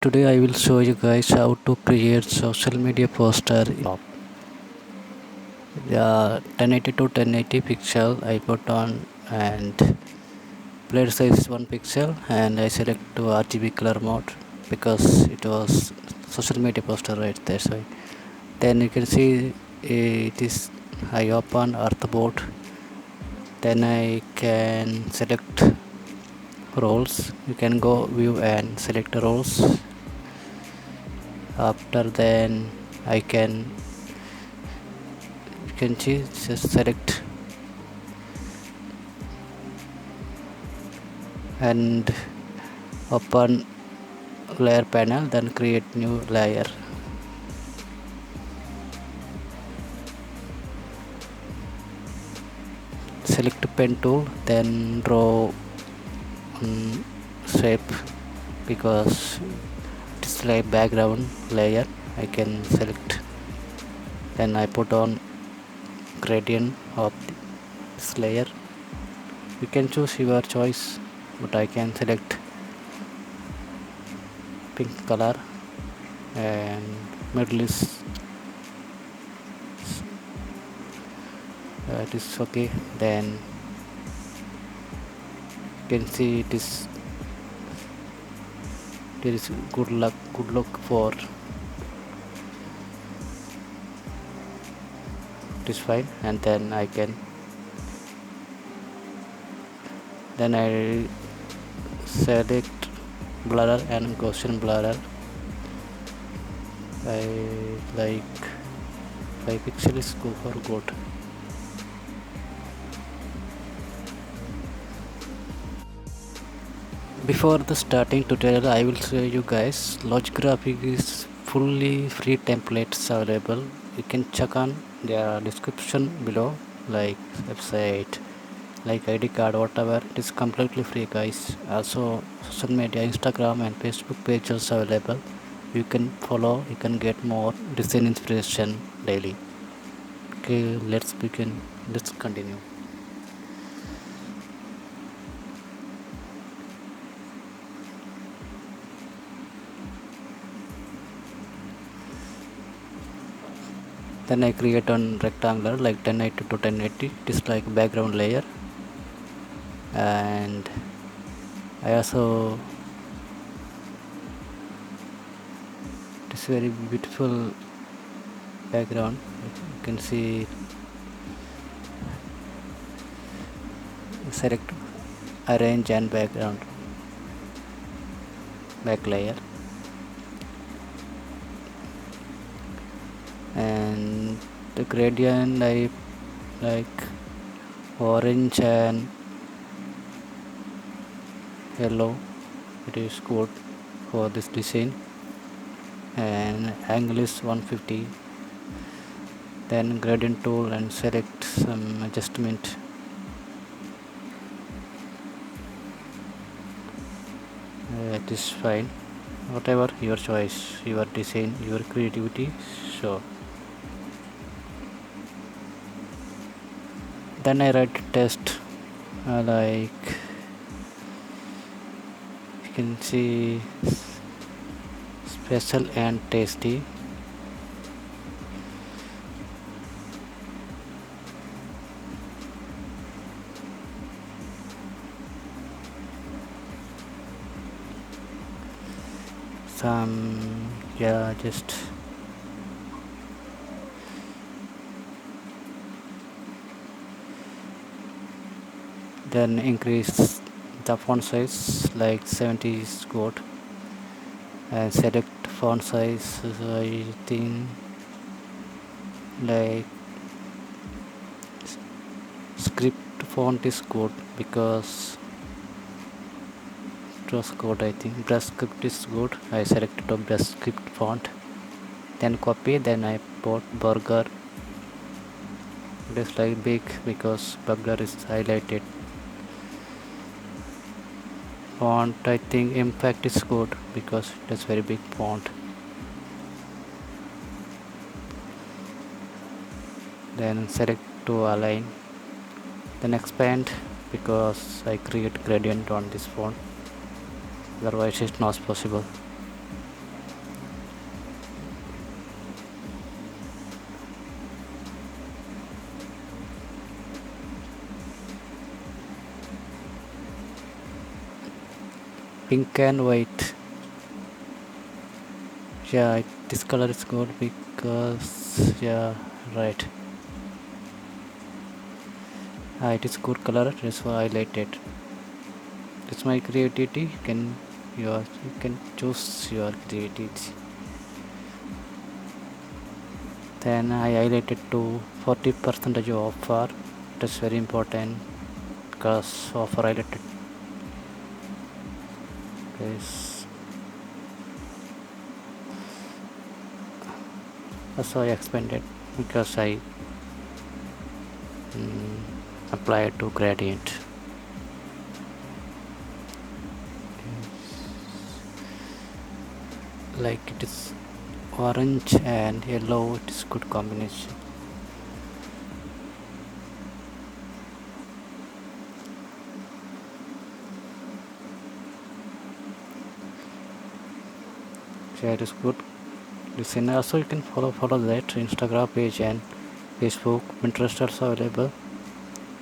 Today I will show you guys how to create social media poster. Yeah, 1080 to 1080 pixel I put on, and player size is 1 pixel, and I select to RGB color mode because it was social media poster, right? That's why. Then you can see it is. I open Artboard. Then I can select roles. You can go view and select roles. After then I can you can choose, just select and open layer panel, then create new layer. Select pen tool, then draw shape because it's like background layer. I can select, then I put on gradient of this layer. You can choose your choice, but I can select pink color, and middle is it is okay. Then you can see it is there is good look for this fine. And then I select blur and Gaussian blur. I like 5 pixels go for good. Before the starting tutorial, I will show you guys Logigraphic is fully free templates available. You can check on the description below, like website, like ID card, whatever. It is completely free, guys. Also social media, Instagram and Facebook pages available. You can follow, you can get more design inspiration daily. Okay, let's begin. Let's continue. Then I create on rectangular like 1080 to 1080. It is like background layer, and I also it is very beautiful background. You can see, select arrange and back layer, and the gradient I like orange and yellow. It is good for this design, and angle is 150. Then gradient tool and select some adjustment. It is fine, whatever your choice, your design, your creativity. So then I write test, like you can see special and tasty. Some, yeah, just then increase the font size like 70 is good, and select font size. I think like script font is good because it was good. I think brush script is good. I selected a brush script font, then copy, then I put burger. It is like big because burger is highlighted. Font, I think impact is good because it is very big font. Then select to align, then expand because I create gradient on this font, otherwise it's not possible. pink and white. Yeah, this color is good because yeah, right. It is good color. That's why I like it. It's my creativity. You can choose your creativity. Then I highlighted to 40% offer. That's very important because offer highlighted is also I expanded because I applied to gradient. Like it is orange and yellow, it is good combination. So it is good. Listen, also you can follow that Instagram page and Facebook, Pinterest also available.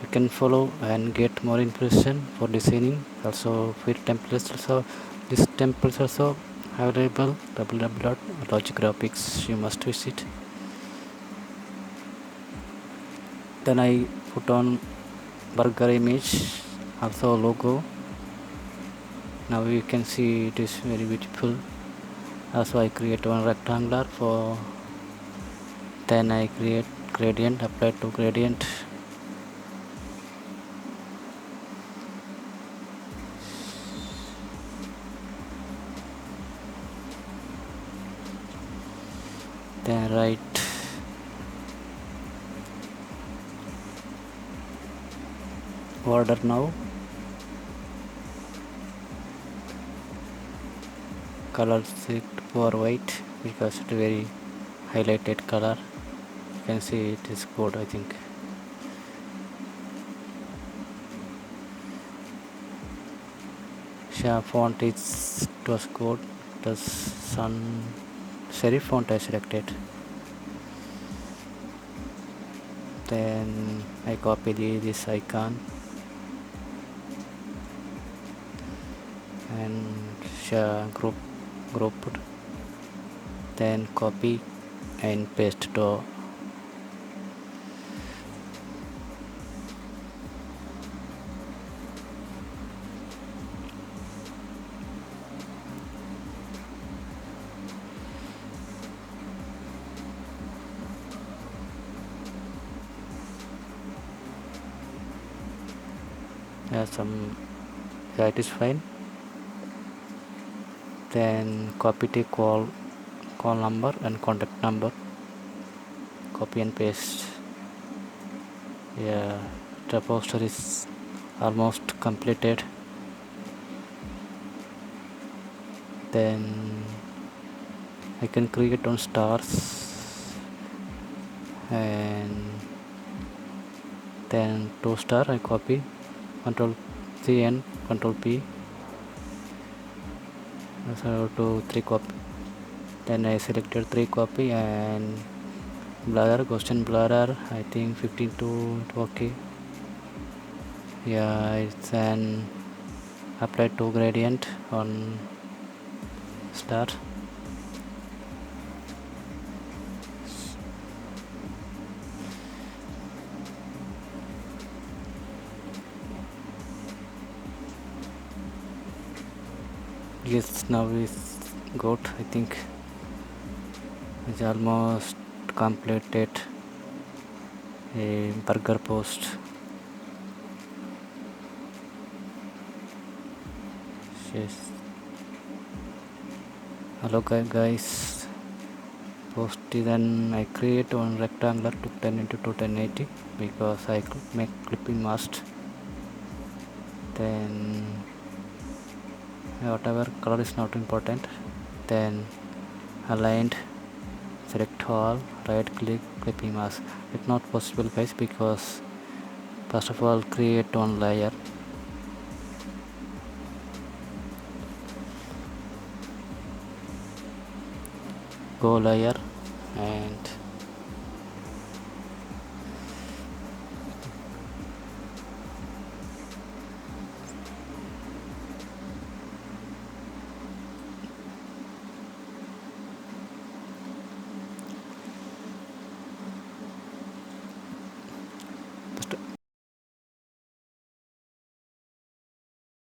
You can follow and get more information for designing. Also free templates also. This templates also available. www.logigraphics. You must visit. Then I put on burger image, also logo. Now you can see it is very beautiful. Also I create one rectangular for, then I create gradient, apply to gradient. Then write order now. Color set for white because it's very highlighted color. You can see it is good, I think. Font is, it was good. The sun serif font I selected. Then I copy this icon and group, then copy and paste to some, yeah, it is fine. Then copy the call number and contact number, copy and paste. Yeah, the poster is almost completed. Then I can create on stars and then 2 star I copy, control C and control P, so 2 3 copy. Then I selected 3 copy and blur, Gaussian blur, I think 15 to okay. Yeah, it's an apply to gradient on star. Yes, now is good, I think. It's almost completed a burger post. Yes. Hello guys. Post then I create one rectangular to 10 into 1080 because I make clipping mask. Then whatever color is not important. Then aligned, select all, right click, clipping mask. It's not possible guys because first of all create one layer. Go layer and